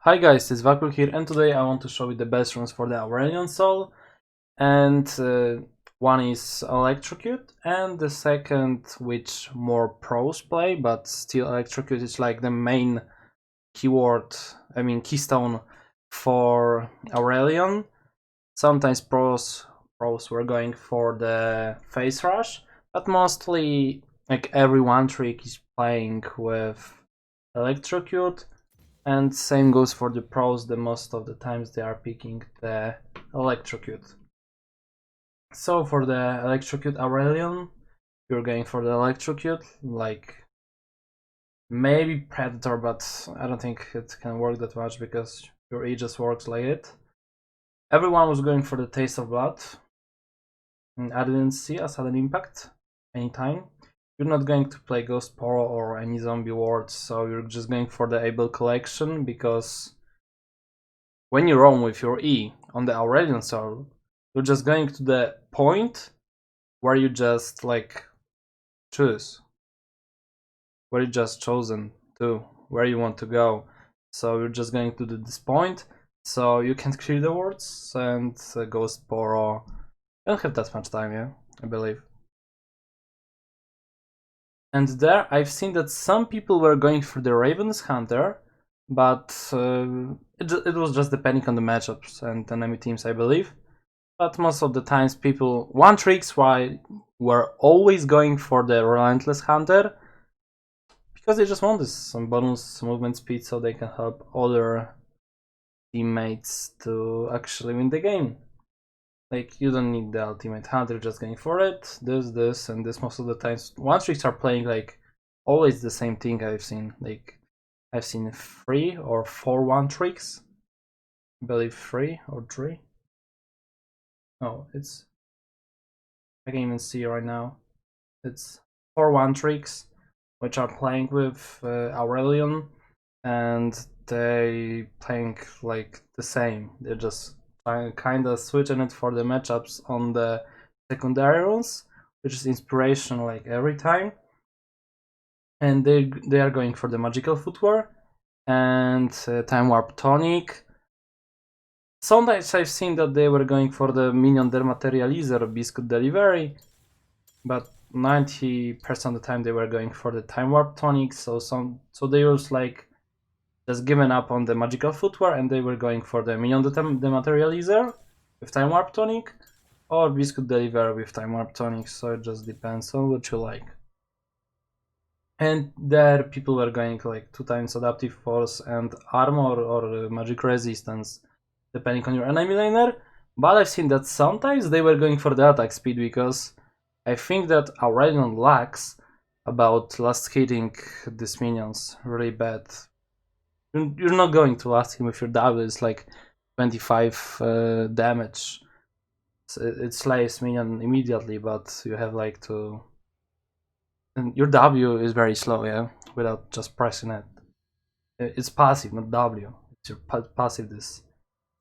Hi guys, it's Vacool here, and today I want to show you the best runes for the Aurelion soul. And one is Electrocute, and the second, which more pros play, but still Electrocute is like the main keystone for Aurelion. Sometimes pros were going for the face rush, but mostly like every one trick is playing with Electrocute. And same goes for the pros, the most of the times they are picking the Electrocute. So for the Electrocute Aurelion, you're going for the Electrocute, like maybe Predator, but I don't think it can work that much because your E just works like it. Everyone was going for the Taste of Blood, and I didn't see a sudden impact anytime. You're not going to play Ghost Poro or any zombie wards, so you're just going for the Able Collection, because when you roam with your E on the Aurelion soul, you're just going to the point where you just like choose, where you just chosen to, where you want to go. So you're just going to this point, so you can clear the wards and Ghost Poro. I don't have that much time, yeah, I believe. And there I've seen that some people were going for the Raven's Hunter, but it was just depending on the matchups and enemy teams, I believe. But most of the times people, one tricks why were always going for the Relentless Hunter, because they just want some bonus movement speed so they can help other teammates to actually win the game. Like, you don't need the ultimate hunter, just going for it, this, and this most of the times. One tricks are playing like always the same thing I've seen. Like, I've seen 3 or 4 one tricks. I believe 3 or 3. No, it's, I can't even see right now. It's 4 one tricks which are playing with Aurelion, and they playing like the same. They're just kind of switching it for the matchups on the secondary runes, which is inspiration like every time. And they are going for the magical footwear and time warp tonic. Sometimes I've seen that they were going for the minion dematerializer biscuit delivery, but 90% of the time they were going for the time warp tonic. So they was like just given up on the magical footwear, and they were going for the minion dematerializer with time warp tonic, or biscuit deliver with time warp tonic. So it just depends on what you like. And there people were going like 2 times adaptive force and armor or magic resistance, depending on your enemy laner. But I've seen that sometimes they were going for the attack speed, because I think that Aurelion lacks about last hitting these minions really bad. You're not going to last him with your W. It's like 25 damage. It slays minion immediately, but you have like to. And your W is very slow, yeah, without just pressing it. It's passive, not W. It's your passive. This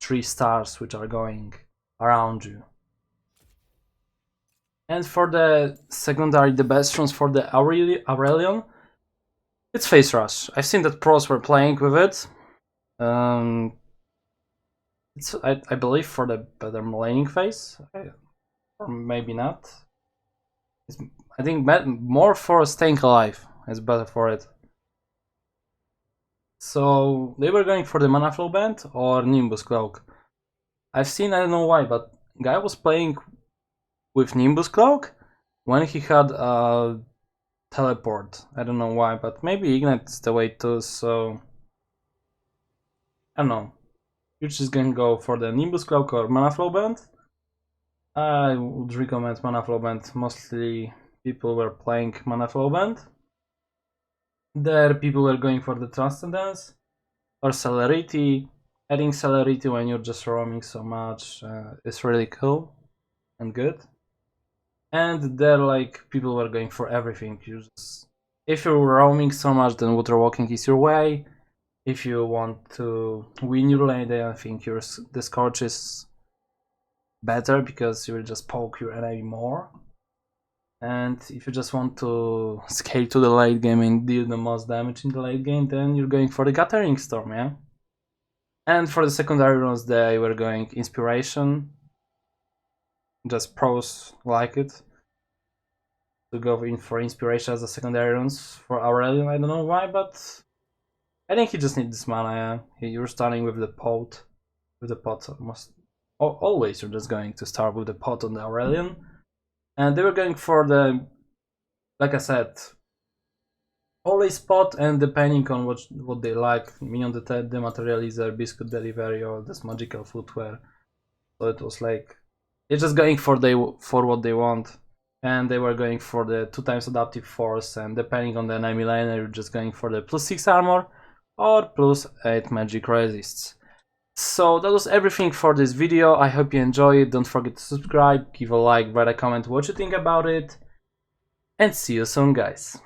3 stars which are going around you. And for the secondary, the best runes for the Aurelion, it's Face Rush. I've seen that pros were playing with it. It's I believe for the better laning phase, or maybe not. I think more for staying alive is better for it. So they were going for the Mana Flow Band or Nimbus Cloak. I've seen, I don't know why, but guy was playing with Nimbus Cloak when he had a teleport. I don't know why, but maybe Ignite is the way too, so I don't know. You're just gonna go for the Nimbus Cloak or Mana Flow Band. I would recommend Mana Flow Band. Mostly people were playing Mana Flow Band. There people were going for the Transcendence or Celerity. Adding Celerity when you're just roaming so much is really cool and good. And there, like, people were going for everything. If you're roaming so much, then Water Walking is your way. If you want to win your lane, then I think the Scorch is better, because you will just poke your enemy more. And if you just want to scale to the late game and deal the most damage in the late game, then you're going for the Gathering Storm, yeah? And for the secondary runes, they were going Inspiration. Just pros like it to go in for Inspiration as a secondary runes for Aurelion. I don't know why, but I think he just needs this mana. Yeah. You're starting with the pot. With the pot, always you're just going to start with the pot on the Aurelion. And they were going for the, like I said, always pot, and depending on what they like, Minion Dematerializer, Biscuit Delivery, or this Magical Footwear. So it was like, they're just going for what they want. And they were going for the 2x Adaptive Force, and depending on the enemy laner, you're just going for the +6 armor or +8 magic resists. So that was everything for this video. I hope you enjoyed it. Don't forget to subscribe, give a like, write a comment what you think about it, and see you soon, guys.